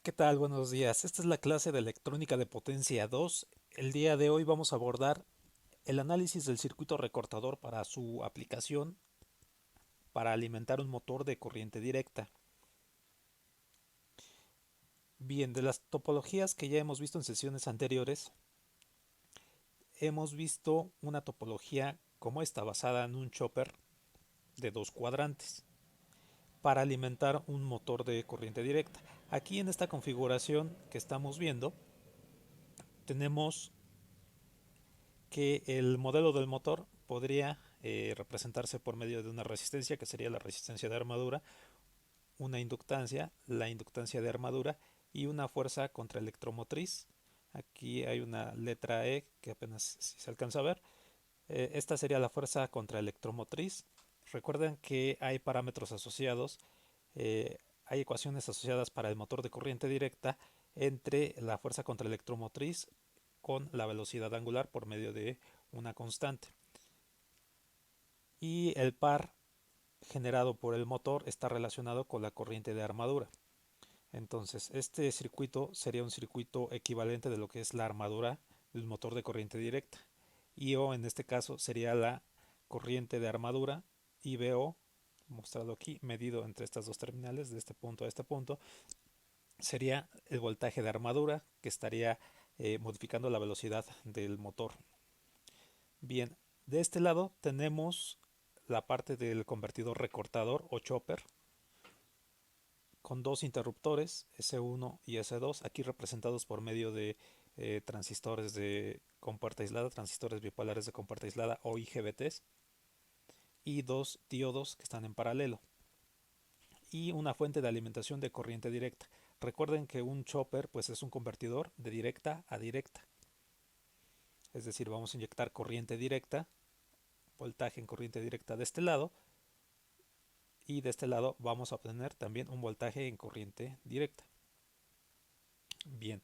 ¿Qué tal? Buenos días. Esta es la clase de electrónica de potencia 2. El día de hoy vamos a abordar el análisis del circuito recortador para su aplicación para alimentar un motor de corriente directa. Bien, de las topologías que ya hemos visto en sesiones anteriores, hemos visto una topología como esta, basada en un chopper de dos cuadrantes para alimentar un motor de corriente directa. Aquí en esta configuración que estamos viendo, tenemos que el modelo del motor podría representarse por medio de una resistencia, que sería la resistencia de armadura, una inductancia, la inductancia de armadura, y una fuerza contraelectromotriz. Aquí hay una letra E que apenas si se alcanza a ver. Esta sería la fuerza contraelectromotriz. Recuerden que hay parámetros asociados, hay ecuaciones asociadas para el motor de corriente directa entre la fuerza contraelectromotriz con la velocidad angular por medio de una constante. Y el par generado por el motor está relacionado con la corriente de armadura. Entonces, este circuito sería un circuito equivalente de lo que es la armadura del motor de corriente directa. IO en este caso sería la corriente de armadura, y VO, mostrado aquí, medido entre estas dos terminales, de este punto a este punto, sería el voltaje de armadura que estaría modificando la velocidad del motor. Bien, de este lado tenemos la parte del convertidor recortador o chopper con dos interruptores S1 y S2, aquí representados por medio de transistores de compuerta aislada, transistores bipolares de compuerta aislada o IGBTs, y dos diodos que están en paralelo, y una fuente de alimentación de corriente directa. Recuerden que un chopper pues es un convertidor de directa a directa, es decir, vamos a inyectar corriente directa, voltaje en corriente directa de este lado, y de este lado vamos a obtener también un voltaje en corriente directa. Bien,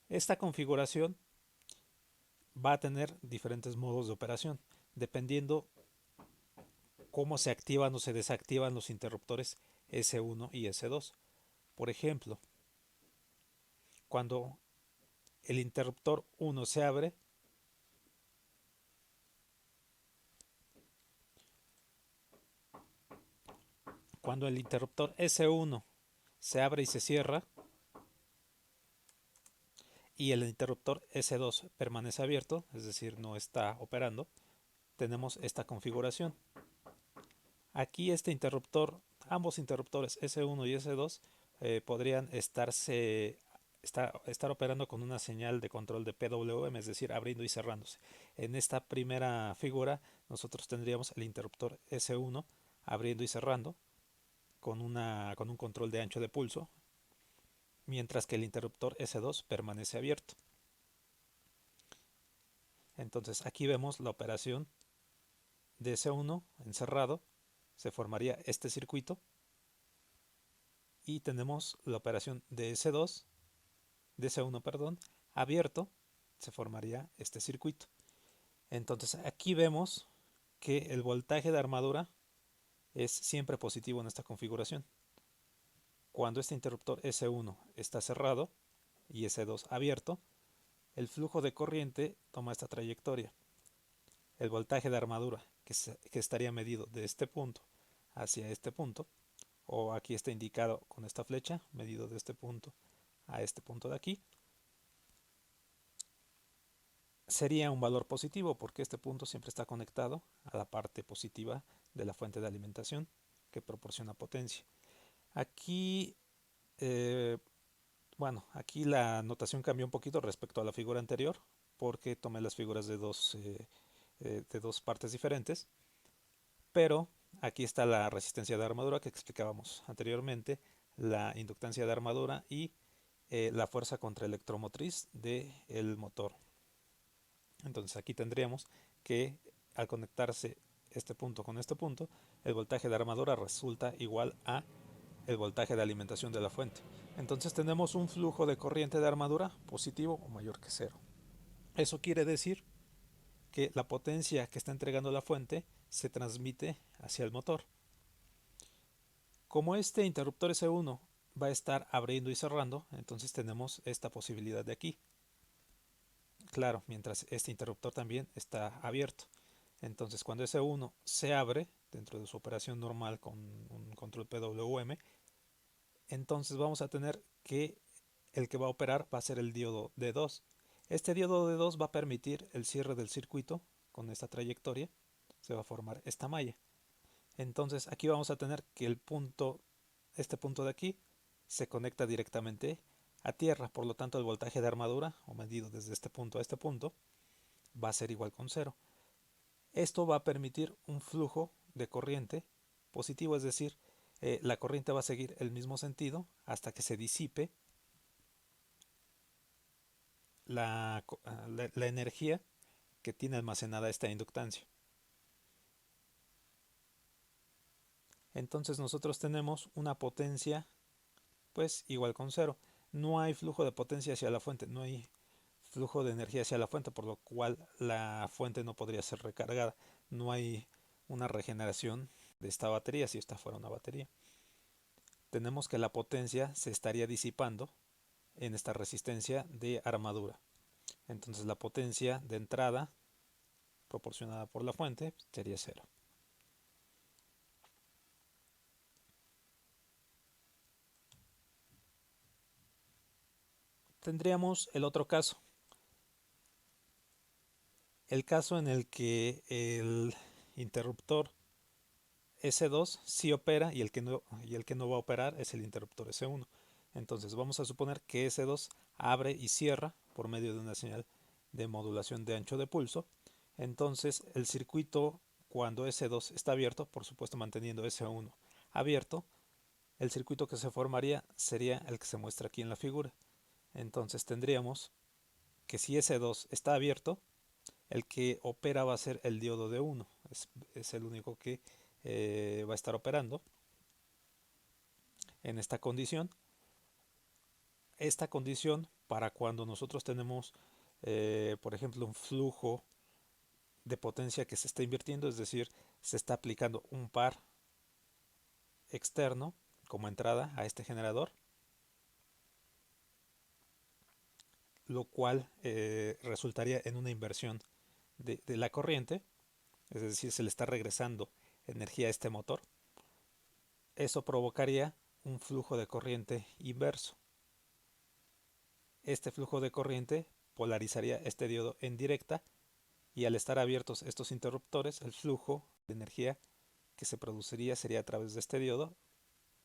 esta configuración va a tener diferentes modos de operación dependiendo cómo se activan o se desactivan los interruptores S1 y S2. Por ejemplo, cuando el interruptor 1 se abre, cuando el interruptor S1 se abre y se cierra y el interruptor S2 permanece abierto, es decir, no está operando, tenemos esta configuración. Aquí este interruptor, ambos interruptores S1 y S2 podrían estar operando con una señal de control de PWM, es decir, abriendo y cerrándose. En esta primera figura nosotros tendríamos el interruptor S1 abriendo y cerrando con un control de ancho de pulso, mientras que el interruptor S2 permanece abierto. Entonces aquí vemos la operación de S1 encerrado, se formaría este circuito, y tenemos la operación de S2, de S1, perdón, abierto, se formaría este circuito. Entonces aquí vemos que el voltaje de armadura es siempre positivo en esta configuración. Cuando este interruptor S1 está cerrado y S2 abierto, el flujo de corriente toma esta trayectoria. El voltaje de armadura, que estaría medido de este punto hacia este punto, o aquí está indicado con esta flecha, medido de este punto a este punto de aquí, sería un valor positivo porque este punto siempre está conectado a la parte positiva de la fuente de alimentación que proporciona potencia. Aquí, eh, aquí la notación cambió un poquito respecto a la figura anterior porque tomé las figuras de dos partes diferentes, pero aquí está la resistencia de armadura que explicábamos anteriormente, la inductancia de armadura y la fuerza contraelectromotriz del motor. Entonces aquí tendríamos que al conectarse este punto con este punto, el voltaje de armadura resulta igual a el voltaje de alimentación de la fuente. Entonces tenemos un flujo de corriente de armadura positivo o mayor que cero. Eso quiere decir que la potencia que está entregando la fuente se transmite hacia el motor. Como este interruptor S1 va a estar abriendo y cerrando, entonces tenemos esta posibilidad de aquí. Claro, mientras este interruptor también está abierto. Entonces cuando S1 se abre dentro de su operación normal con un control PWM, entonces vamos a tener que el que va a operar va a ser el diodo D2. Este diodo D2 va a permitir el cierre del circuito con esta trayectoria. Se va a formar esta malla. Entonces aquí vamos a tener que este punto de aquí, se conecta directamente a tierra. Por lo tanto, el voltaje de armadura, o medido desde este punto a este punto, va a ser igual con cero. Esto va a permitir un flujo de corriente positivo, es decir, la corriente va a seguir el mismo sentido hasta que se disipe la energía que tiene almacenada esta inductancia. Entonces nosotros tenemos una potencia pues igual con cero. No hay flujo de potencia hacia la fuente, no hay flujo de energía hacia la fuente, por lo cual la fuente no podría ser recargada. No hay una regeneración de esta batería si esta fuera una batería. Tenemos que la potencia se estaría disipando en esta resistencia de armadura. Entonces la potencia de entrada proporcionada por la fuente sería cero. Tendríamos el otro caso, el caso en el que el interruptor S2 sí opera y el que no va a operar es el interruptor S1. Entonces vamos a suponer que S2 abre y cierra por medio de una señal de modulación de ancho de pulso. Entonces el circuito, cuando S2 está abierto, por supuesto manteniendo S1 abierto, el circuito que se formaría sería el que se muestra aquí en la figura. Entonces tendríamos que si S2 está abierto, el que opera va a ser el diodo de 1. Es el único que va a estar operando en esta condición. Esta condición para cuando nosotros tenemos, por ejemplo, un flujo de potencia que se está invirtiendo, es decir, se está aplicando un par externo como entrada a este generador, lo cual resultaría en una inversión de la corriente, es decir, se le está regresando energía a este motor. Eso provocaría un flujo de corriente inverso. Este flujo de corriente polarizaría este diodo en directa y al estar abiertos estos interruptores, el flujo de energía que se produciría sería a través de este diodo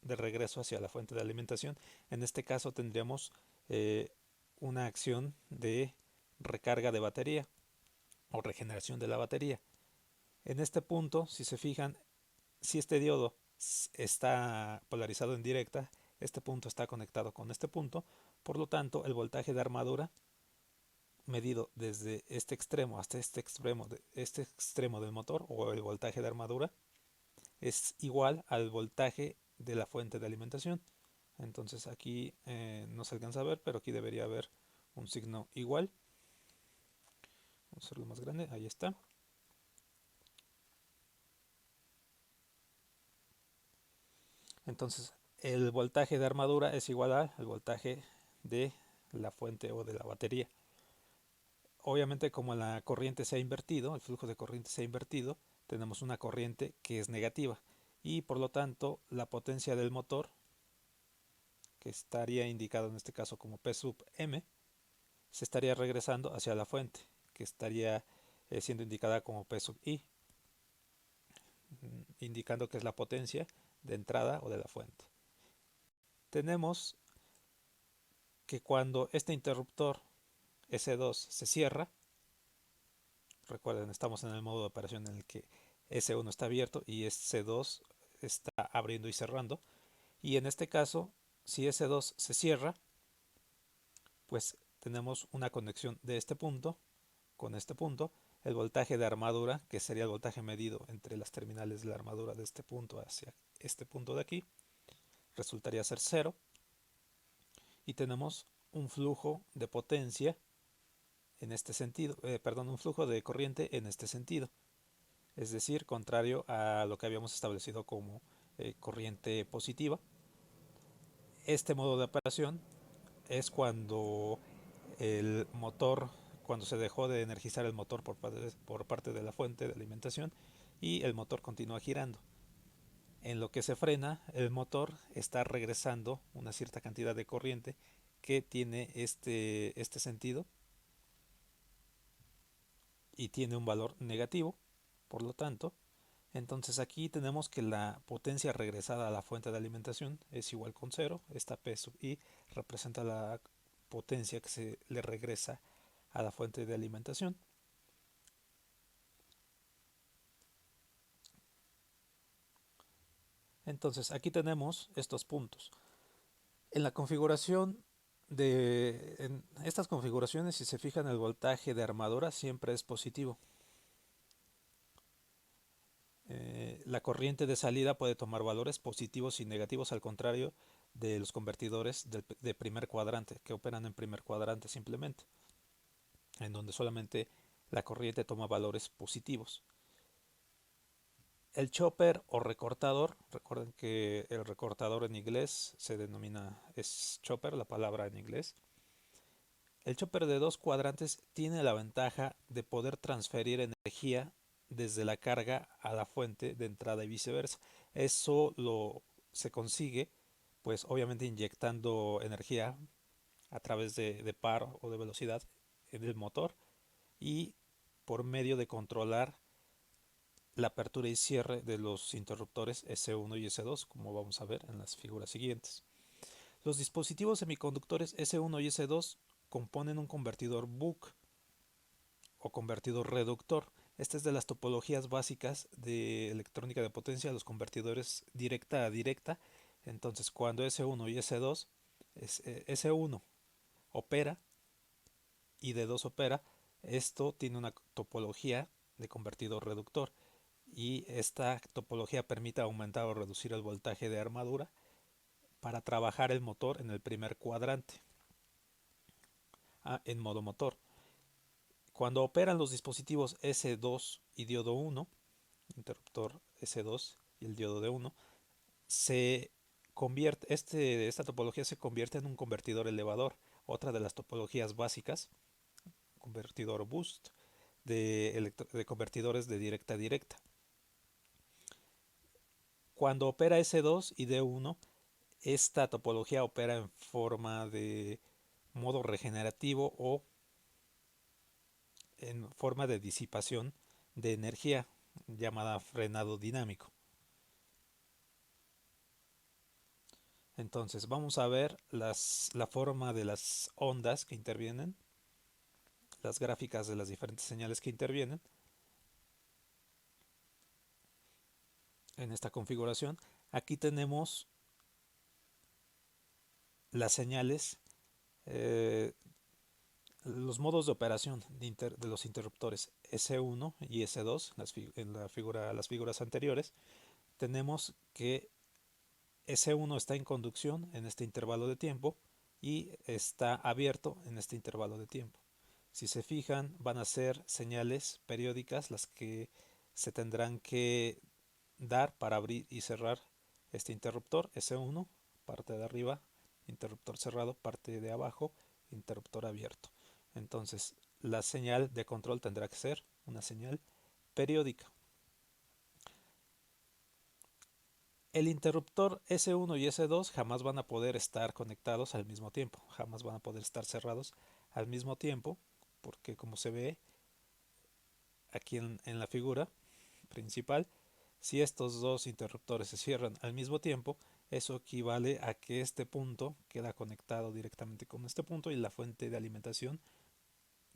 de regreso hacia la fuente de alimentación. En este caso tendríamos una acción de recarga de batería o regeneración de la batería. En este punto, si se fijan, si este diodo está polarizado en directa, este punto está conectado con este punto, por lo tanto el voltaje de armadura medido desde este extremo hasta este extremo del motor, o el voltaje de armadura, es igual al voltaje de la fuente de alimentación. Entonces aquí no se alcanza a ver, pero aquí debería haber un signo igual. Vamos a hacerlo más grande, ahí está. Entonces el voltaje de armadura es igual al voltaje de la fuente o de la batería. Obviamente, como la corriente se ha invertido, el flujo de corriente se ha invertido, tenemos una corriente que es negativa y por lo tanto la potencia del motor, que estaría indicado en este caso como P sub M, se estaría regresando hacia la fuente, que estaría siendo indicada como P sub I, indicando que es la potencia de entrada o de la fuente. Tenemos que cuando este interruptor S2 se cierra, recuerden, estamos en el modo de operación en el que S1 está abierto y S2 está abriendo y cerrando. Y en este caso, si S2 se cierra, pues tenemos una conexión de este punto con este punto. El voltaje de armadura, que sería el voltaje medido entre las terminales de la armadura de este punto hacia este punto de aquí, resultaría ser cero. Y tenemos un flujo de potencia en este sentido, un flujo de corriente en este sentido, es decir, contrario a lo que habíamos establecido como corriente positiva. Este modo de operación es cuando el motor, cuando se dejó de energizar el motor por parte de la fuente de alimentación y el motor continúa girando. En lo que se frena, el motor está regresando una cierta cantidad de corriente que tiene este sentido y tiene un valor negativo. Por lo tanto, entonces aquí tenemos que la potencia regresada a la fuente de alimentación es igual con cero. Esta P sub I representa la potencia que se le regresa a la fuente de alimentación. Entonces aquí tenemos estos puntos. En la configuración en estas configuraciones, si se fijan, el voltaje de armadura siempre es positivo. La corriente de salida puede tomar valores positivos y negativos, al contrario de los convertidores de primer cuadrante, que operan en primer cuadrante simplemente, en donde solamente la corriente toma valores positivos. El chopper o recortador, recuerden que el recortador en inglés se denomina, es chopper, la palabra en inglés. El chopper de dos cuadrantes tiene la ventaja de poder transferir energía desde la carga a la fuente de entrada y viceversa. Eso se consigue, pues obviamente inyectando energía a través de par o de velocidad en el motor y por medio de controlar la apertura y cierre de los interruptores S1 y S2, como vamos a ver en las figuras siguientes. Los dispositivos semiconductores S1 y S2 componen un convertidor buck o convertidor reductor. Esta es de las topologías básicas de electrónica de potencia, los convertidores directa a directa. Entonces, cuando S1 y S2, S1 opera y D2 opera, esto tiene una topología de convertidor reductor y esta topología permite aumentar o reducir el voltaje de armadura para trabajar el motor en el primer cuadrante, en modo motor. Cuando operan los dispositivos S2 y diodo 1, interruptor S2 y el diodo D1, se convierte, esta topología se convierte en un convertidor elevador, otra de las topologías básicas, convertidor boost, de convertidores de directa a directa. Cuando opera S2 y D1, esta topología opera en forma de modo regenerativo o en forma de disipación de energía llamada frenado dinámico. Entonces vamos a ver la forma de las ondas que intervienen, las gráficas de las diferentes señales que intervienen en esta configuración. Aquí tenemos las señales, eh, los modos de operación de los interruptores S1 y S2 en las figuras anteriores. Tenemos que S1 está en conducción en este intervalo de tiempo y está abierto en este intervalo de tiempo. Si se fijan, van a ser señales periódicas las que se tendrán que dar para abrir y cerrar este interruptor S1, parte de arriba, interruptor cerrado, parte de abajo, interruptor abierto. Entonces, la señal de control tendrá que ser una señal periódica. El interruptor S1 y S2 jamás van a poder estar conectados al mismo tiempo, jamás van a poder estar cerrados al mismo tiempo, porque como se ve aquí en la figura principal, si estos dos interruptores se cierran al mismo tiempo, eso equivale a que este punto queda conectado directamente con este punto y la fuente de alimentación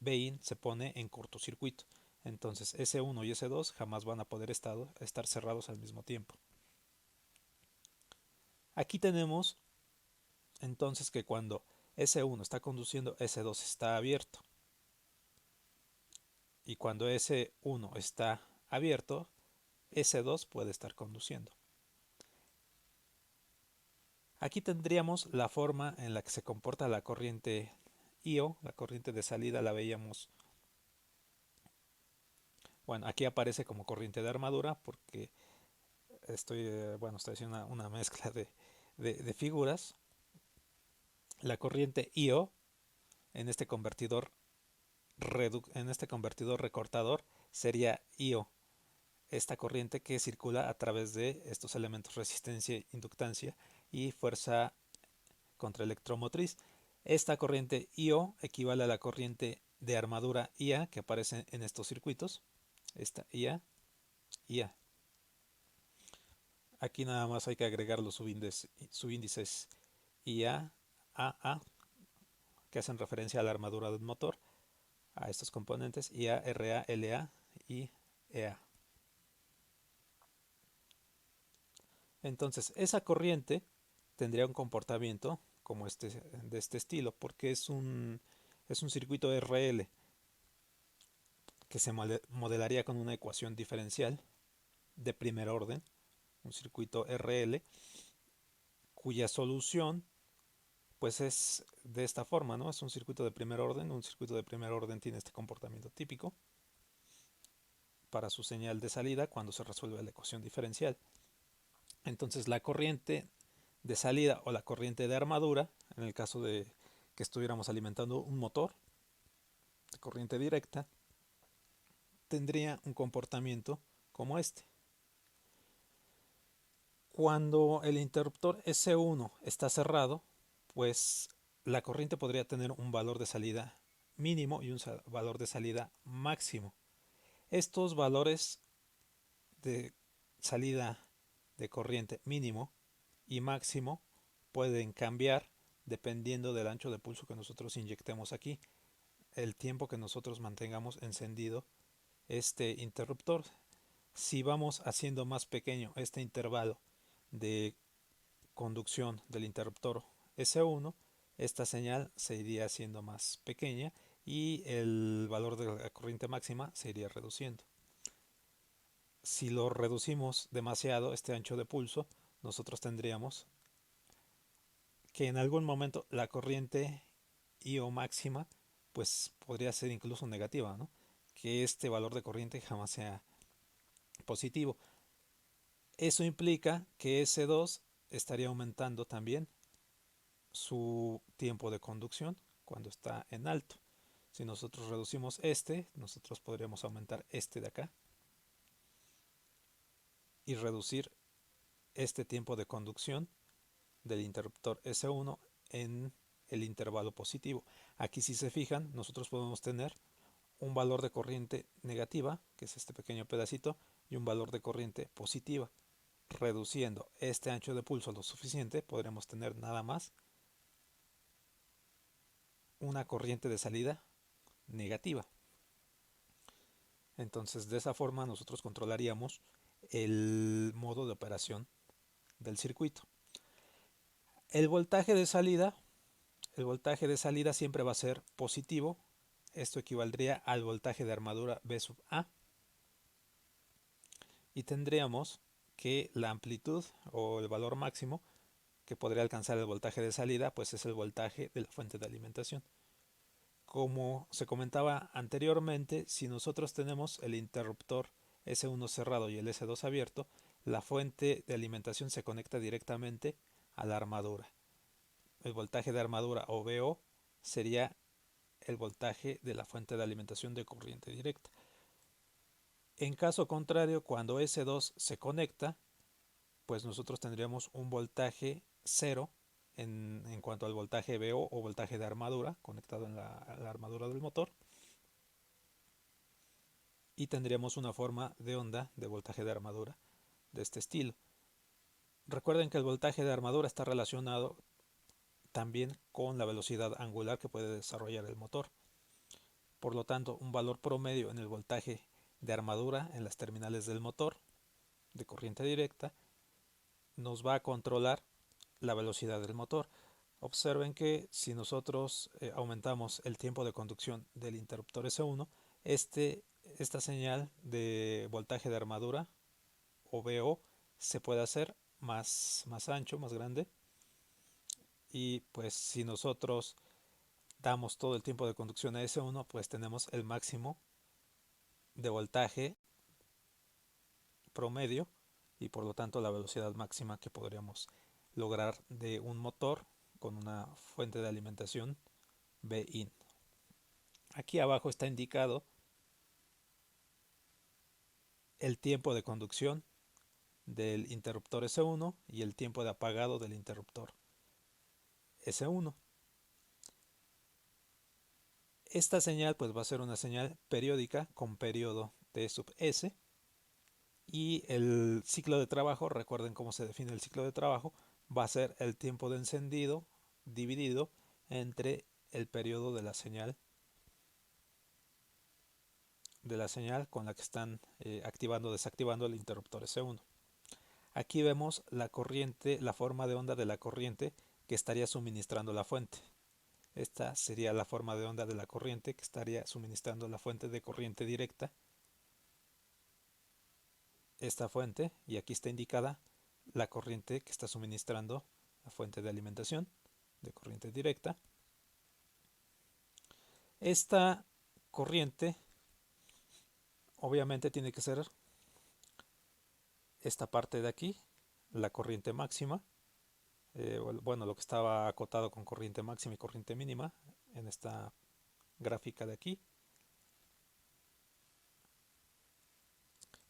Bin se pone en cortocircuito. Entonces S1 y S2 jamás van a poder estar cerrados al mismo tiempo. Aquí tenemos entonces que cuando S1 está conduciendo, S2 está abierto. Y cuando S1 está abierto, S2 puede estar conduciendo. Aquí tendríamos la forma en la que se comporta la corriente IO, la corriente de salida la veíamos, bueno, aquí aparece como corriente de armadura porque estoy haciendo una mezcla de figuras. La corriente IO en este convertidor recortador sería IO, esta corriente que circula a través de estos elementos resistencia, inductancia y fuerza contraelectromotriz. Esta corriente IO equivale a la corriente de armadura IA que aparece en estos circuitos. Esta IA, IA. Aquí nada más hay que agregar los subíndices IA, AA, que hacen referencia a la armadura del motor, a estos componentes, IA, RA, LA y EA. Entonces, esa corriente tendría un comportamiento como de este estilo, porque es un circuito RL que se modelaría con una ecuación diferencial de primer orden, un circuito RL, cuya solución pues es de esta forma, ¿no? Es un circuito de primer orden tiene este comportamiento típico para su señal de salida cuando se resuelve la ecuación diferencial. Entonces la corriente de salida o la corriente de armadura, en el caso de que estuviéramos alimentando un motor de corriente directa, tendría un comportamiento como este. Cuando el interruptor S1 está cerrado, pues la corriente podría tener un valor de salida mínimo y un valor de salida máximo. Estos valores de salida de corriente mínimo y máximo pueden cambiar dependiendo del ancho de pulso que nosotros inyectemos aquí, el tiempo que nosotros mantengamos encendido este interruptor. Si vamos haciendo más pequeño este intervalo de conducción del interruptor S1, esta señal se iría haciendo más pequeña y el valor de la corriente máxima se iría reduciendo. Si lo reducimos demasiado, este ancho de pulso, nosotros tendríamos que en algún momento la corriente IO máxima pues podría ser incluso negativa, ¿no? Que este valor de corriente jamás sea positivo. Eso implica que S2 estaría aumentando también su tiempo de conducción cuando está en alto. Si nosotros reducimos nosotros podríamos aumentar este de acá y reducir este tiempo de conducción del interruptor S1 en el intervalo positivo. Aquí si se fijan, nosotros podemos tener un valor de corriente negativa, que es este pequeño pedacito, y un valor de corriente positiva. Reduciendo este ancho de pulso lo suficiente, podremos tener nada más una corriente de salida negativa. Entonces, de esa forma nosotros controlaríamos el modo de operación del circuito. El voltaje de salida siempre va a ser positivo. Esto equivaldría al voltaje de armadura B sub A. Y tendríamos que la amplitud o el valor máximo que podría alcanzar el voltaje de salida, pues es el voltaje de la fuente de alimentación. Como se comentaba anteriormente, si nosotros tenemos el interruptor S1 cerrado y el S2 abierto, la fuente de alimentación se conecta directamente a la armadura. El voltaje de armadura o VO sería el voltaje de la fuente de alimentación de corriente directa. En caso contrario, cuando S2 se conecta, pues nosotros tendríamos un voltaje cero en cuanto al voltaje VO o voltaje de armadura conectado en la armadura del motor, y tendríamos una forma de onda de voltaje de armadura de este estilo. Recuerden que el voltaje de armadura está relacionado también con la velocidad angular que puede desarrollar el motor. Por lo tanto, un valor promedio en el voltaje de armadura en las terminales del motor de corriente directa nos va a controlar la velocidad del motor. Observen que si nosotros aumentamos el tiempo de conducción del interruptor S1, esta señal de voltaje de armadura o VO se puede hacer más ancho, más grande, y pues si nosotros damos todo el tiempo de conducción a S1, pues tenemos el máximo de voltaje promedio y por lo tanto la velocidad máxima que podríamos lograr de un motor con una fuente de alimentación Bin. Aquí abajo está indicado el tiempo de conducción del interruptor S1 y el tiempo de apagado del interruptor S1. Esta señal pues va a ser una señal periódica con periodo T sub S, y el ciclo de trabajo, recuerden cómo se define el ciclo de trabajo, va a ser el tiempo de encendido dividido entre el periodo de la señal con la que están activando o desactivando el interruptor S1. Aquí vemos la corriente, la forma de onda de la corriente que estaría suministrando la fuente. Esta sería la forma de onda de la corriente que estaría suministrando la fuente de corriente directa. Esta fuente, y aquí está indicada la corriente que está suministrando la fuente de alimentación de corriente directa. Esta corriente obviamente tiene que ser esta parte de aquí, la corriente máxima, bueno, lo que estaba acotado con corriente máxima y corriente mínima en esta gráfica de aquí.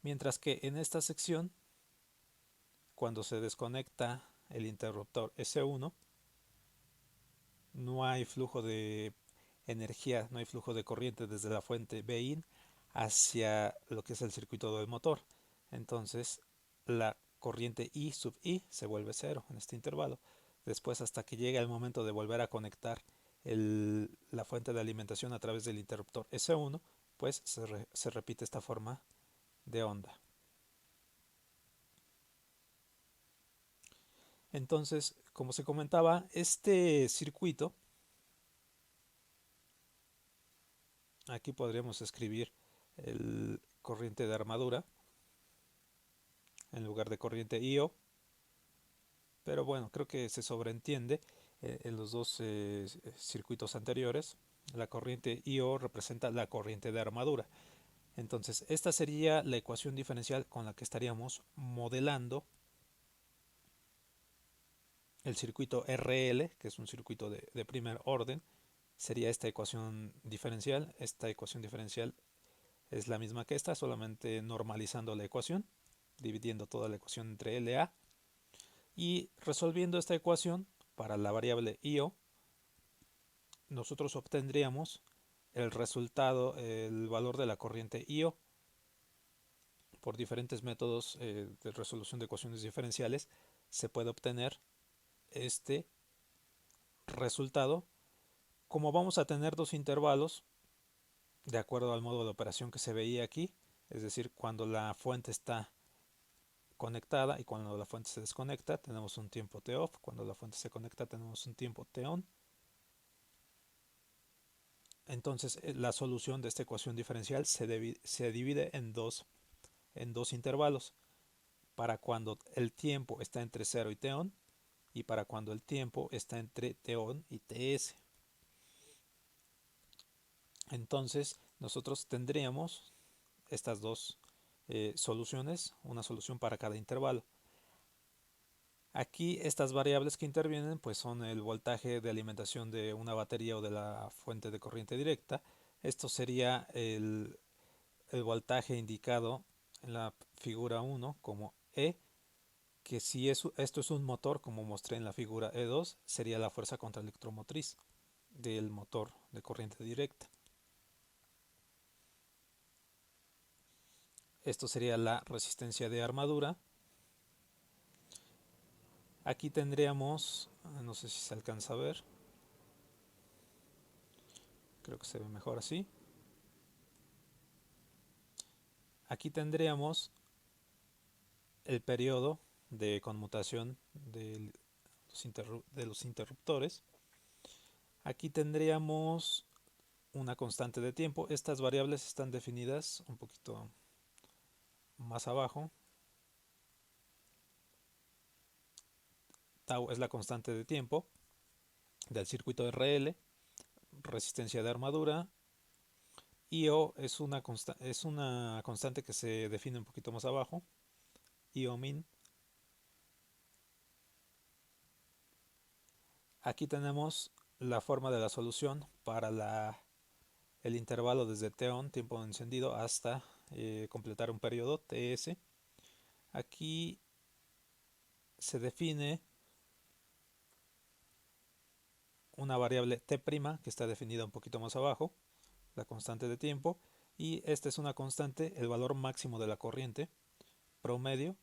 Mientras que en esta sección, cuando se desconecta el interruptor S1, no hay flujo de energía, no hay flujo de corriente desde la fuente Bin hacia lo que es el circuito del motor. Entonces la corriente I sub I se vuelve cero en este intervalo. Después, hasta que llegue el momento de volver a conectar la fuente de alimentación a través del interruptor S1, pues se repite esta forma de onda. Entonces, como se comentaba, este circuito, aquí podríamos escribir el corriente de armadura en lugar de corriente IO, pero bueno, creo que se sobreentiende en los dos circuitos anteriores. La corriente IO representa la corriente de armadura. Entonces, esta sería la ecuación diferencial con la que estaríamos modelando el circuito RL, que es un circuito de primer orden. Sería esta ecuación diferencial. Esta ecuación diferencial es la misma que esta, solamente normalizando la ecuación, dividiendo toda la ecuación entre LA y resolviendo esta ecuación para la variable IO, nosotros obtendríamos el resultado, el valor de la corriente IO. Por diferentes métodos de resolución de ecuaciones diferenciales se puede obtener este resultado. Como vamos a tener dos intervalos, de acuerdo al modo de operación que se veía aquí, es decir, cuando la fuente está conectada y cuando la fuente se desconecta tenemos un tiempo T-off, cuando la fuente se conecta tenemos un tiempo T-on. Entonces la solución de esta ecuación diferencial se divide en dos intervalos, para cuando el tiempo está entre 0 y T-on y para cuando el tiempo está entre T-on y Ts. Entonces nosotros tendríamos estas dos soluciones, una solución para cada intervalo. Aquí estas variables que intervienen pues son el voltaje de alimentación de una batería o de la fuente de corriente directa. Esto sería el voltaje indicado en la figura 1 como E, que si esto es un motor, como mostré en la figura E2, sería la fuerza contraelectromotriz del motor de corriente directa. Esto sería la resistencia de armadura. Aquí tendríamos, no sé si se alcanza a ver, creo que se ve mejor así. Aquí tendríamos el periodo de conmutación de los interruptores. Aquí tendríamos una constante de tiempo. Estas variables están definidas un poquito más abajo. Tau es la constante de tiempo del circuito RL, resistencia de armadura. IO es una constante que se define un poquito más abajo, IO min. Aquí tenemos la forma de la solución para el intervalo desde T-on, tiempo de encendido, hasta completar un periodo TS. Aquí se define una variable T', que está definida un poquito más abajo, la constante de tiempo, y esta es una constante, el valor máximo de la corriente promedio.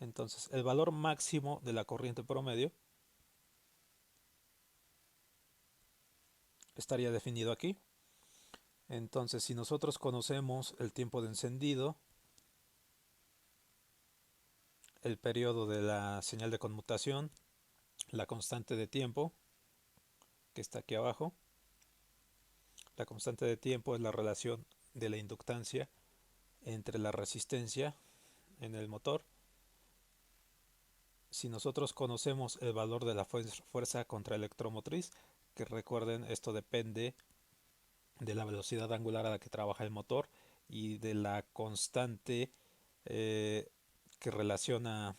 Entonces, el valor máximo de la corriente promedio estaría definido aquí. Entonces, si nosotros conocemos el tiempo de encendido, el periodo de la señal de conmutación, la constante de tiempo, que está aquí abajo, la constante de tiempo es la relación de la inductancia entre la resistencia en el motor. Si nosotros conocemos el valor de la fuerza contraelectromotriz, que recuerden, esto depende de la velocidad angular a la que trabaja el motor y de la constante que relaciona,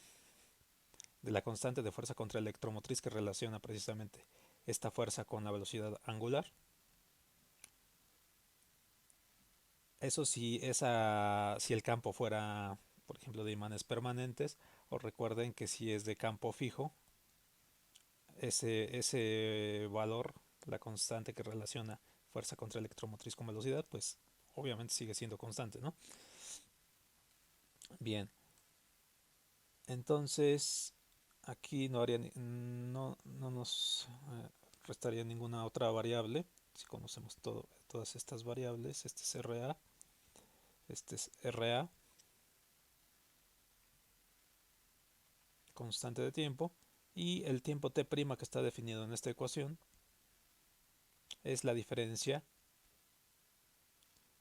de la constante de fuerza contraelectromotriz que relaciona precisamente esta fuerza con la velocidad angular. Eso si el campo fuera, por ejemplo, de imanes permanentes, o recuerden que si es de campo fijo, ese valor, la constante que relaciona fuerza contra electromotriz con velocidad, pues obviamente sigue siendo constante, ¿no? Bien, entonces aquí no nos restaría ninguna otra variable. Si conocemos todas estas variables, este es RA, este es RA, constante de tiempo, y el tiempo T' que está definido en esta ecuación es la diferencia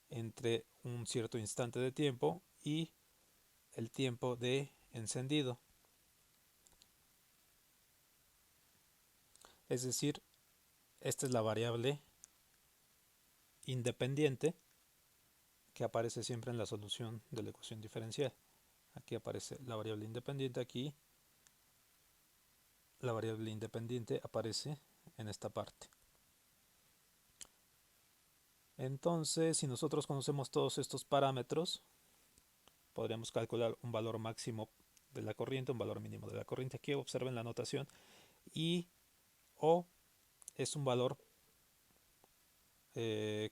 entre un cierto instante de tiempo y el tiempo de encendido. Es decir, esta es la variable independiente que aparece siempre en la solución de la ecuación diferencial. Aquí aparece la variable independiente, aquí la variable independiente aparece en esta parte. Entonces, si nosotros conocemos todos estos parámetros, podríamos calcular un valor máximo de la corriente, un valor mínimo de la corriente. Aquí observen la notación. Y O es un valor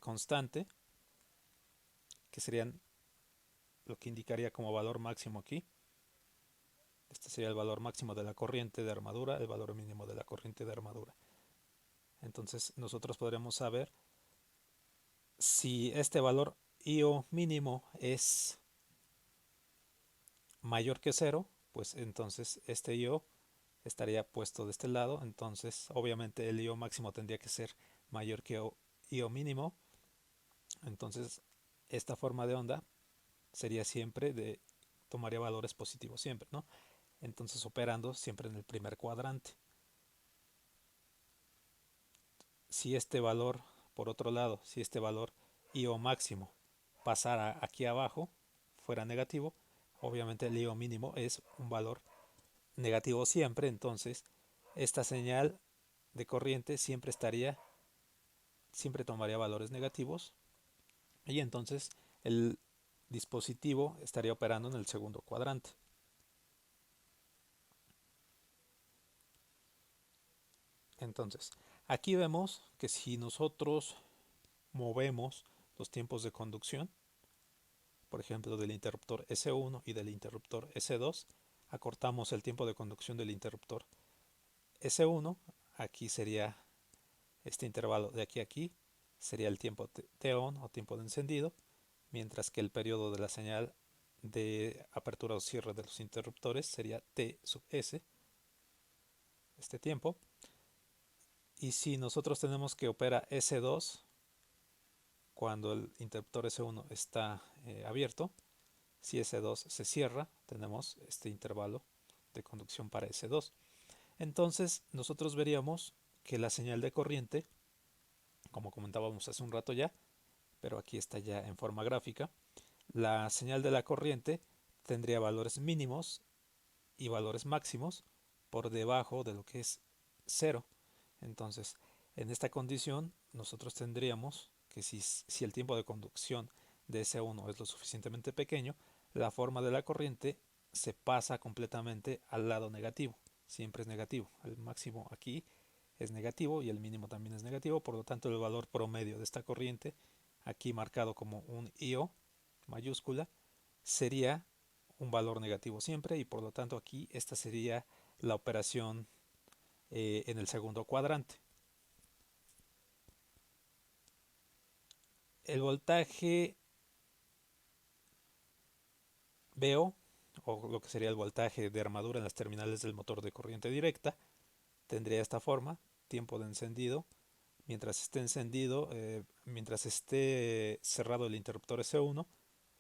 constante, que serían lo que indicaría como valor máximo aquí. Este sería el valor máximo de la corriente de armadura, el valor mínimo de la corriente de armadura. Entonces nosotros podremos saber si este valor IO mínimo es mayor que 0, pues entonces este IO estaría puesto de este lado. Entonces obviamente el IO máximo tendría que ser mayor que IO mínimo. Entonces esta forma de onda sería siempre tomaría valores positivos siempre, ¿no? Entonces operando siempre en el primer cuadrante. Si este valor, por otro lado, si este valor IO máximo pasara aquí abajo, fuera negativo, obviamente el IO mínimo es un valor negativo siempre. Entonces esta señal de corriente siempre tomaría valores negativos, y entonces el dispositivo estaría operando en el segundo cuadrante. Entonces, aquí vemos que si nosotros movemos los tiempos de conducción, por ejemplo del interruptor S1 y del interruptor S2, acortamos el tiempo de conducción del interruptor S1, aquí sería este intervalo de aquí a aquí, sería el tiempo T-on o tiempo de encendido, mientras que el periodo de la señal de apertura o cierre de los interruptores sería T sub S, este tiempo. Y si nosotros tenemos que opera S2 cuando el interruptor S1 está abierto, si S2 se cierra, tenemos este intervalo de conducción para S2. Entonces nosotros veríamos que la señal de corriente, como comentábamos hace un rato ya, pero aquí está ya en forma gráfica, la señal de la corriente tendría valores mínimos y valores máximos por debajo de lo que es cero. Entonces, en esta condición, nosotros tendríamos que si el tiempo de conducción de S1 es lo suficientemente pequeño, la forma de la corriente se pasa completamente al lado negativo. Siempre es negativo. El máximo aquí es negativo y el mínimo también es negativo. Por lo tanto, el valor promedio de esta corriente, aquí marcado como un IO mayúscula, sería un valor negativo siempre, y por lo tanto aquí esta sería la operación en el segundo cuadrante. El voltaje VO, o lo que sería el voltaje de armadura en las terminales del motor de corriente directa, tendría esta forma: tiempo de encendido. Mientras esté encendido, mientras esté cerrado el interruptor S1,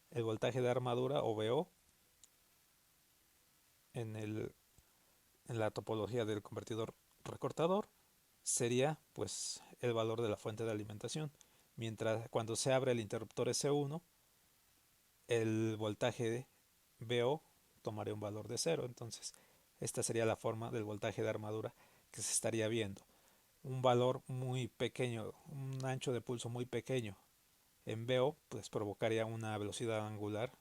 el voltaje de armadura o VO en la topología del convertidor recortador sería pues el valor de la fuente de alimentación. Mientras cuando se abre el interruptor S1, el voltaje VO tomaría un valor de cero. Entonces esta sería la forma del voltaje de armadura que se estaría viendo: un valor muy pequeño, un ancho de pulso muy pequeño en VO, pues provocaría una velocidad angular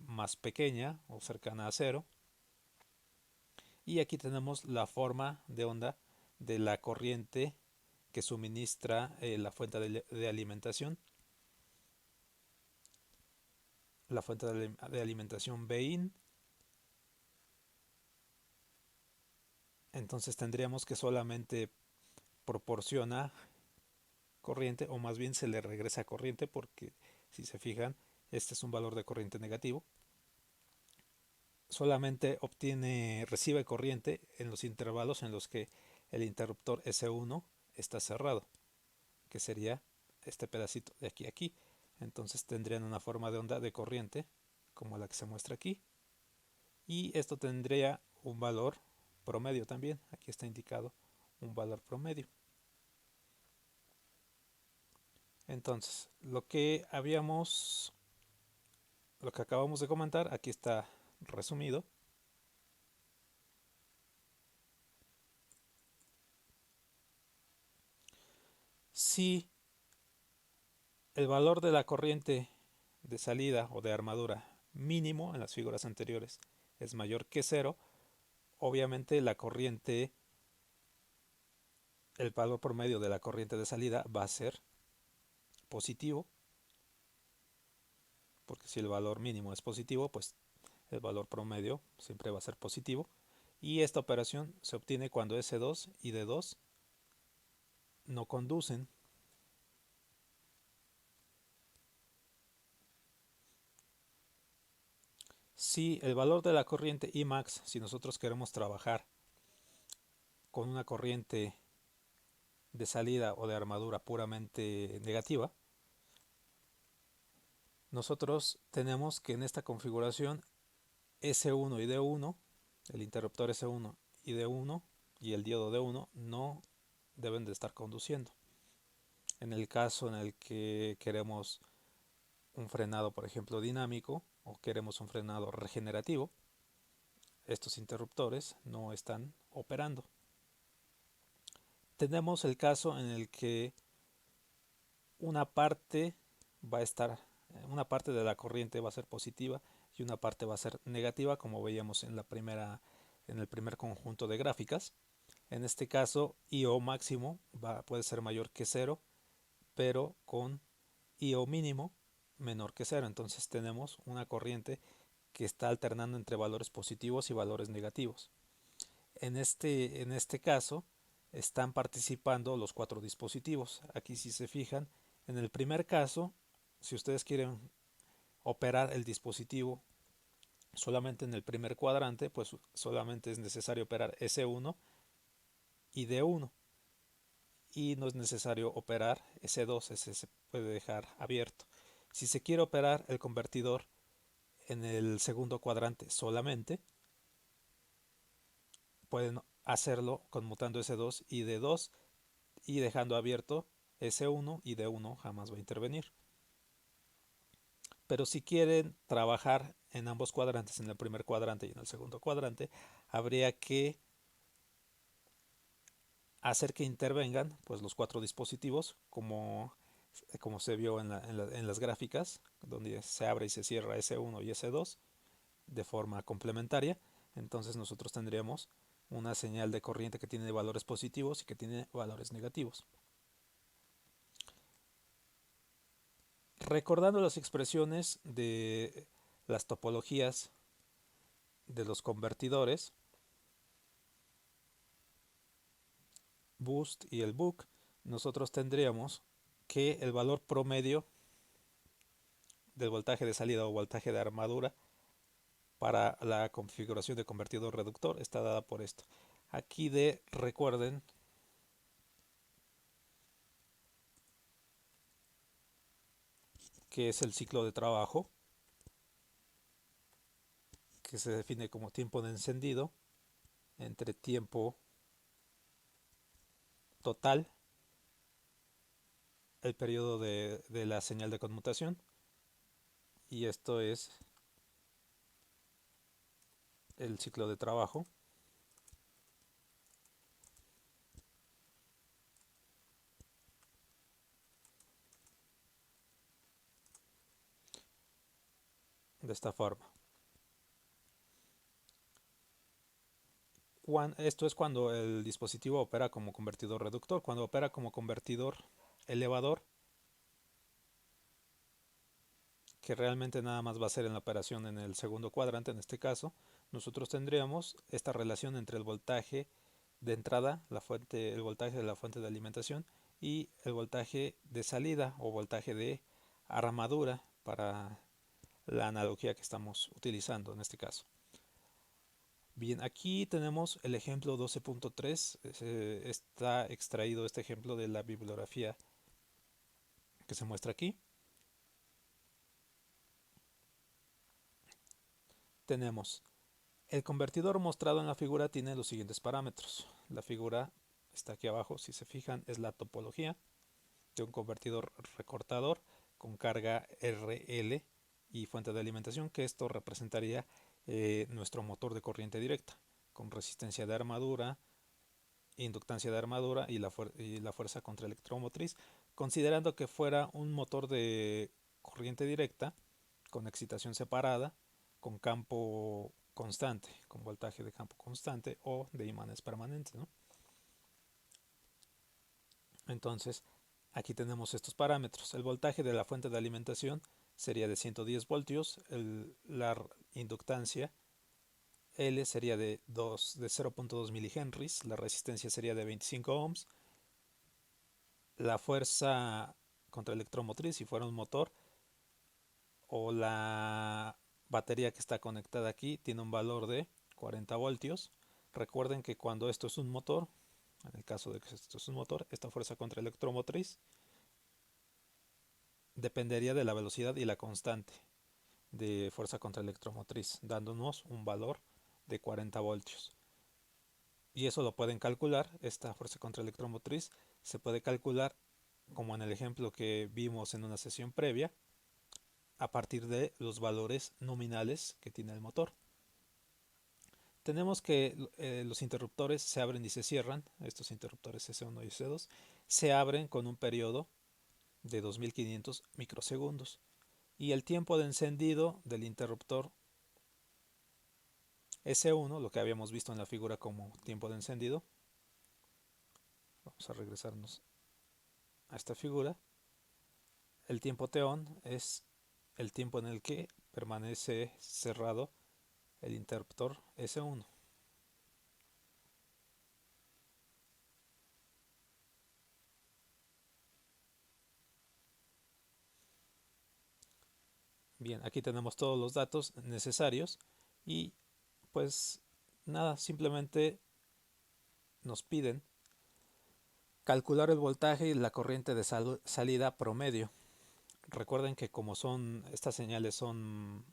más pequeña o cercana a cero. Y aquí tenemos la forma de onda de la corriente que suministra la fuente de alimentación. La fuente de alimentación BIN. Entonces tendríamos que solamente proporciona corriente, o más bien se le regresa corriente, porque si se fijan, este es un valor de corriente negativo. Solamente recibe corriente en los intervalos en los que el interruptor S1 está cerrado, que sería este pedacito de aquí a aquí. Entonces tendrían una forma de onda de corriente como la que se muestra aquí, y esto tendría un valor promedio también. Aquí está indicado un valor promedio. Entonces, lo que acabamos de comentar, aquí está resumido. Si el valor de la corriente de salida o de armadura mínimo en las figuras anteriores es mayor que cero, obviamente el valor promedio de la corriente de salida va a ser positivo, porque si el valor mínimo es positivo, pues el valor promedio siempre va a ser positivo. Y esta operación se obtiene cuando S2 y D2 no conducen. Si el valor de la corriente Imax, si nosotros queremos trabajar con una corriente de salida o de armadura puramente negativa, nosotros tenemos que en esta configuración S1 y D1, el interruptor S1 y D1 y el diodo D1 no deben de estar conduciendo. En el caso en el que queremos un frenado, por ejemplo, dinámico, o queremos un frenado regenerativo, estos interruptores no están operando. Tenemos el caso en el que una parte una parte de la corriente va a ser positiva y una parte va a ser negativa, como veíamos en el primer conjunto de gráficas. En este caso, IO máximo puede ser mayor que cero, pero con IO mínimo menor que cero. Entonces tenemos una corriente que está alternando entre valores positivos y valores negativos. En este caso están participando los cuatro dispositivos. Aquí, si se fijan, en el primer caso, si ustedes quieren operar el dispositivo solamente en el primer cuadrante, pues solamente es necesario operar S1 y D1, y no es necesario operar S2, ese se puede dejar abierto. Si se quiere operar el convertidor en el segundo cuadrante solamente, pueden hacerlo conmutando S2 y D2 y dejando abierto S1, y D1 jamás va a intervenir. Pero si quieren trabajar en ambos cuadrantes, en el primer cuadrante y en el segundo cuadrante, habría que hacer que intervengan pues los cuatro dispositivos como se vio en las gráficas, donde se abre y se cierra S1 y S2 de forma complementaria. Entonces nosotros tendríamos una señal de corriente que tiene valores positivos y que tiene valores negativos. Recordando las expresiones de las topologías de los convertidores, boost y el buck, nosotros tendríamos que el valor promedio del voltaje de salida o voltaje de armadura para la configuración de convertidor reductor está dada por esto. Aquí recuerden que es el ciclo de trabajo, que se define como tiempo de encendido entre tiempo total, el periodo de la señal de conmutación, y esto es el ciclo de trabajo. De esta forma. Esto es cuando el dispositivo opera como convertidor reductor. Cuando opera como convertidor elevador, que realmente nada más va a ser en la operación en el segundo cuadrante, en este caso, nosotros tendríamos esta relación entre el voltaje de entrada, el voltaje de la fuente de alimentación, y el voltaje de salida o voltaje de armadura para la analogía que estamos utilizando en este caso. Bien, aquí tenemos el ejemplo 12.3. Está extraído este ejemplo de la bibliografía que se muestra aquí. Tenemos el convertidor mostrado en la figura tiene los siguientes parámetros. La figura está aquí abajo, si se fijan, es la topología de un convertidor recortador con carga RL y fuente de alimentación, que esto representaría nuestro motor de corriente directa, con resistencia de armadura, inductancia de armadura y la fuerza contraelectromotriz, considerando que fuera un motor de corriente directa con excitación separada, con campo constante, con voltaje de campo constante o de imanes permanentes, ¿no? Entonces, aquí tenemos estos parámetros. El voltaje de la fuente de alimentación sería de 110 voltios, la inductancia L sería de 0.2 milihenries, la resistencia sería de 25 ohms, la fuerza contraelectromotriz, si fuera un motor, o la batería que está conectada aquí, tiene un valor de 40 voltios. Recuerden que cuando esto es un motor, en el caso de que esto es un motor, esta fuerza contraelectromotriz dependería de la velocidad y la constante de fuerza contraelectromotriz, dándonos un valor de 40 voltios. Y eso lo pueden calcular, esta fuerza contraelectromotriz se puede calcular como en el ejemplo que vimos en una sesión previa, a partir de los valores nominales que tiene el motor. Tenemos que los interruptores se abren y se cierran, estos interruptores S1 y S2, se abren con un periodo de 2500 microsegundos. Y el tiempo de encendido del interruptor S1, lo que habíamos visto en la figura como tiempo de encendido, vamos a regresarnos a esta figura, el tiempo T-on es el tiempo en el que permanece cerrado el interruptor S1. Bien, aquí tenemos todos los datos necesarios y pues nada, simplemente nos piden calcular el voltaje y la corriente de salida promedio. Recuerden que como estas señales son,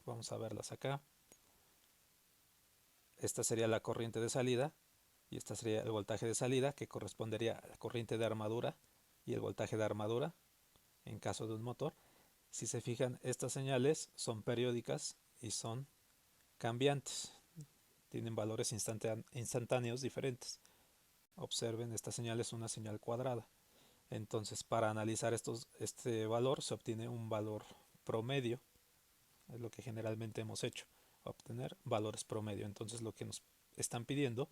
vamos a verlas acá, esta sería la corriente de salida y esta sería el voltaje de salida, que correspondería a la corriente de armadura y el voltaje de armadura en caso de un motor. Si se fijan, estas señales son periódicas y son cambiantes. tienen valores instantáneos diferentes. Observen, esta señal es una señal cuadrada. Entonces, para analizar este valor se obtiene un valor promedio, es lo que generalmente hemos hecho, obtener valores promedio. Entonces, lo que nos están pidiendo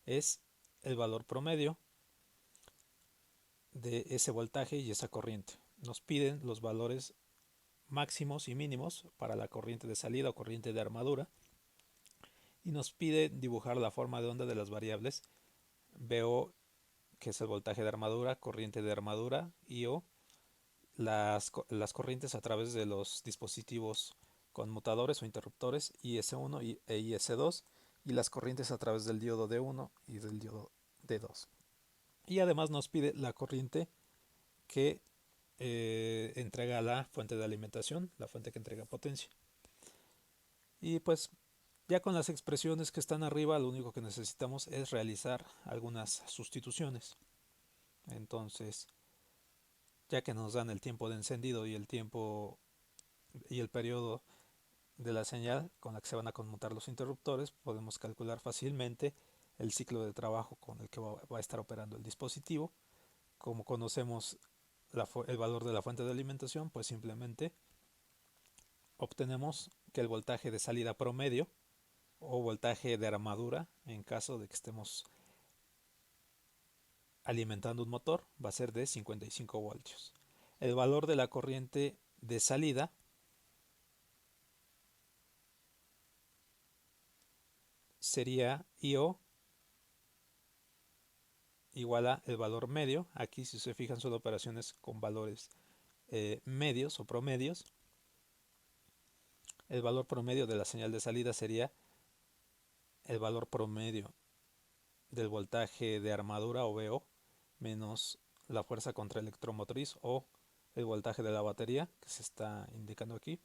es el valor promedio de ese voltaje y esa corriente. Nos piden los valores máximos y mínimos para la corriente de salida o corriente de armadura y nos pide dibujar la forma de onda de las variables VO, que es el voltaje de armadura, corriente de armadura, y O, las corrientes a través de los dispositivos conmutadores o interruptores IS1 e IS2, y las corrientes a través del diodo D1 y del diodo D2. Y además nos pide la corriente que entrega la fuente de alimentación, la fuente que entrega potencia. Y pues ya con las expresiones que están arriba, lo único que necesitamos es realizar algunas sustituciones. Entonces, ya que nos dan el tiempo de encendido y el tiempo y el periodo de la señal con la que se van a conmutar los interruptores, podemos calcular fácilmente el ciclo de trabajo con el que va a estar operando el dispositivo. Como conocemos el valor de la fuente de alimentación, pues simplemente obtenemos que el voltaje de salida promedio o voltaje de armadura, en caso de que estemos alimentando un motor, va a ser de 55 voltios. El valor de la corriente de salida sería IO igual a el valor medio. Aquí, si se fijan, son operaciones con valores medios o promedios. El valor promedio de la señal de salida sería el valor promedio del voltaje de armadura o VO menos la fuerza contraelectromotriz o el voltaje de la batería, que se está indicando aquí,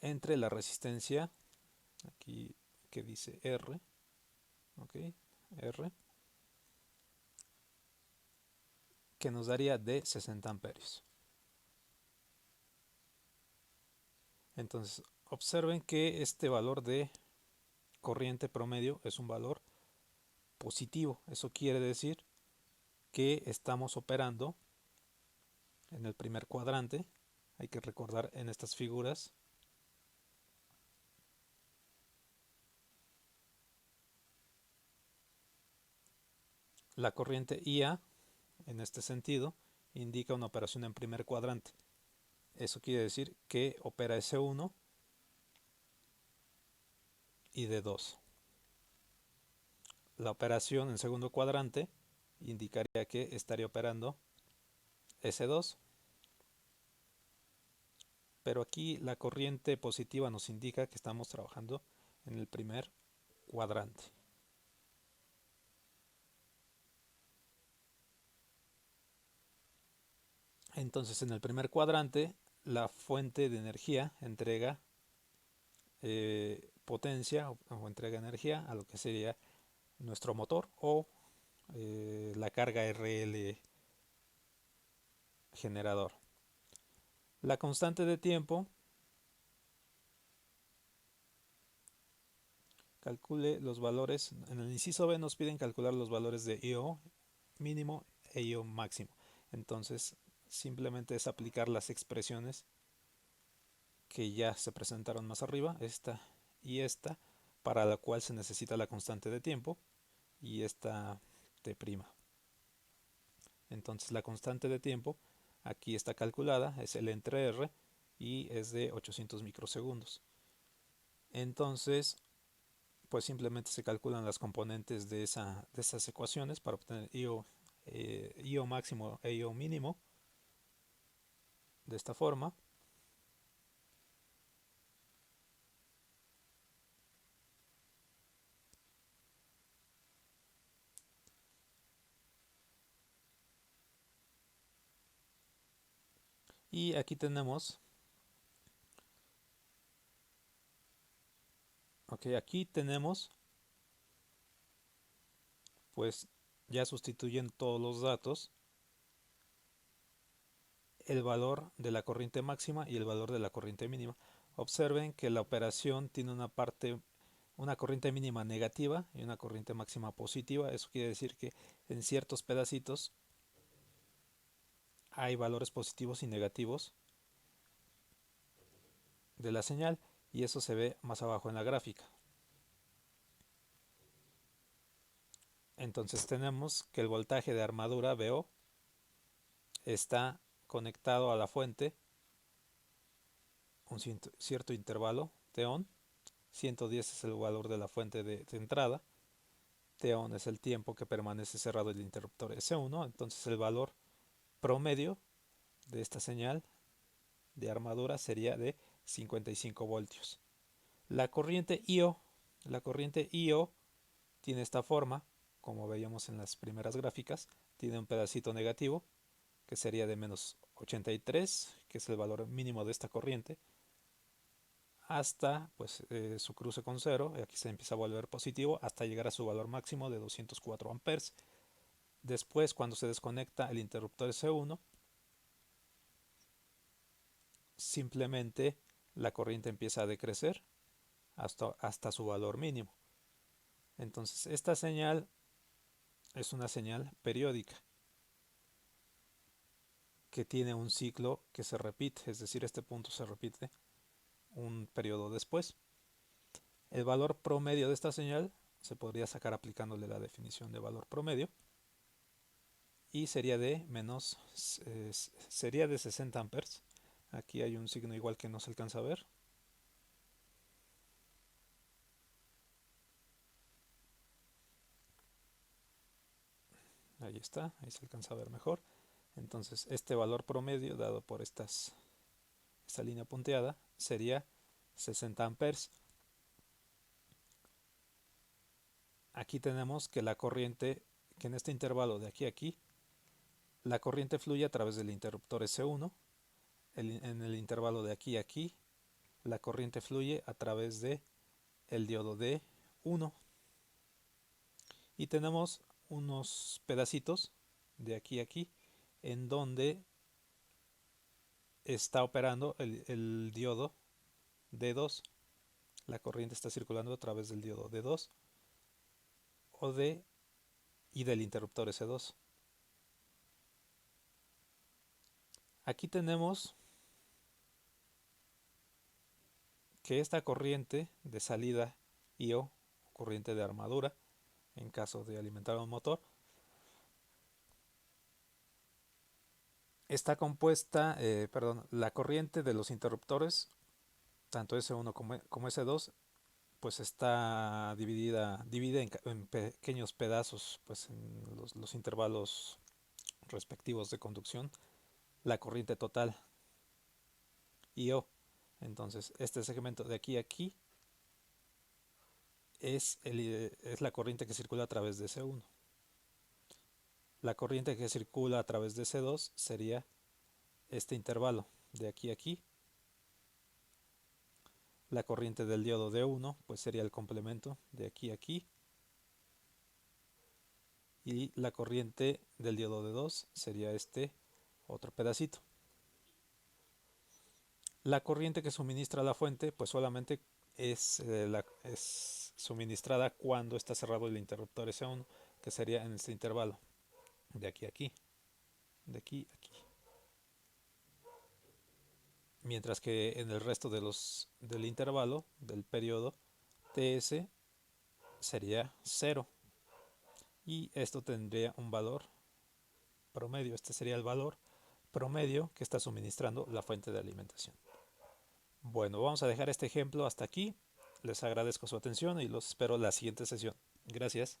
entre la resistencia, aquí que dice R, ok, R, que nos daría de 60 amperios. Entonces, observen que este valor de corriente promedio es un valor positivo. Eso quiere decir que estamos operando en el primer cuadrante. Hay que recordar en estas figuras la corriente IA, en este sentido, indica una operación en primer cuadrante. Eso quiere decir que opera S1 y D2. La operación en segundo cuadrante indicaría que estaría operando S2, pero aquí la corriente positiva nos indica que estamos trabajando en el primer cuadrante. Entonces, en el primer cuadrante, la fuente de energía entrega potencia o entrega energía a lo que sería nuestro motor o la carga RL generador. La constante de tiempo, calcule los valores. En el inciso B nos piden calcular los valores de IO mínimo e IO máximo. Entonces, simplemente es aplicar las expresiones que ya se presentaron más arriba, esta y esta, para la cual se necesita la constante de tiempo y esta T'. Entonces la constante de tiempo aquí está calculada, es el entre R y es de 800 microsegundos. Entonces, pues simplemente se calculan las componentes de esas ecuaciones para obtener IO máximo e IO mínimo de esta forma. Y aquí tenemos, aquí tenemos, pues ya sustituyen todos los datos, el valor de la corriente máxima y el valor de la corriente mínima. Observen que la operación tiene una parte una corriente mínima negativa y una corriente máxima positiva. Eso quiere decir que en ciertos pedacitos hay valores positivos y negativos de la señal, y eso se ve más abajo en la gráfica. Entonces tenemos que el voltaje de armadura VO está conectado a la fuente un cierto intervalo T-on. 110 es el valor de la fuente de entrada. T-on es el tiempo que permanece cerrado el interruptor S1. Entonces el valor promedio de esta señal de armadura sería de 55 voltios. La corriente IO tiene esta forma, como veíamos en las primeras gráficas. Tiene un pedacito negativo que sería de menos 83, que es el valor mínimo de esta corriente, hasta pues su cruce con cero, y aquí se empieza a volver positivo hasta llegar a su valor máximo de 204 amperes. Después, cuando se desconecta el interruptor S1, simplemente la corriente empieza a decrecer hasta su valor mínimo. Entonces esta señal es una señal periódica que tiene un ciclo que se repite, es decir, este punto se repite un periodo después. El valor promedio de esta señal se podría sacar aplicándole la definición de valor promedio, y sería de sería de 60 amperes. Aquí hay un signo igual que no se alcanza a ver. Ahí está, ahí se alcanza a ver mejor. Entonces este valor promedio dado por esta línea punteada sería 60 amperes. Aquí tenemos que la corriente, que en este intervalo de aquí a aquí, la corriente fluye a través del interruptor S1. En el intervalo de aquí a aquí, la corriente fluye a través de el diodo D1. Y tenemos unos pedacitos de aquí a aquí en donde está operando el diodo D2. La corriente está circulando a través del diodo D2 y del interruptor S2. Aquí tenemos que esta corriente de salida IO, corriente de armadura, en caso de alimentar un motor, está compuesta, la corriente de los interruptores, tanto S1 como S2, pues está divide en pequeños pedazos, pues en los intervalos respectivos de conducción, la corriente total IO. Entonces este segmento de aquí a aquí es la corriente que circula a través de S1. La corriente que circula a través de S2 sería este intervalo de aquí a aquí. La corriente del diodo D1 pues sería el complemento de aquí a aquí, y la corriente del diodo D2 sería este otro pedacito. La corriente que suministra la fuente pues solamente es suministrada cuando está cerrado el interruptor S1, que sería en este intervalo de aquí a aquí, de aquí a aquí. Mientras que en el resto del intervalo del periodo TS sería 0, y esto tendría un valor promedio. Este sería el valor promedio que está suministrando la fuente de alimentación. Bueno, vamos a dejar este ejemplo hasta aquí. Les agradezco su atención y los espero en la siguiente sesión. Gracias.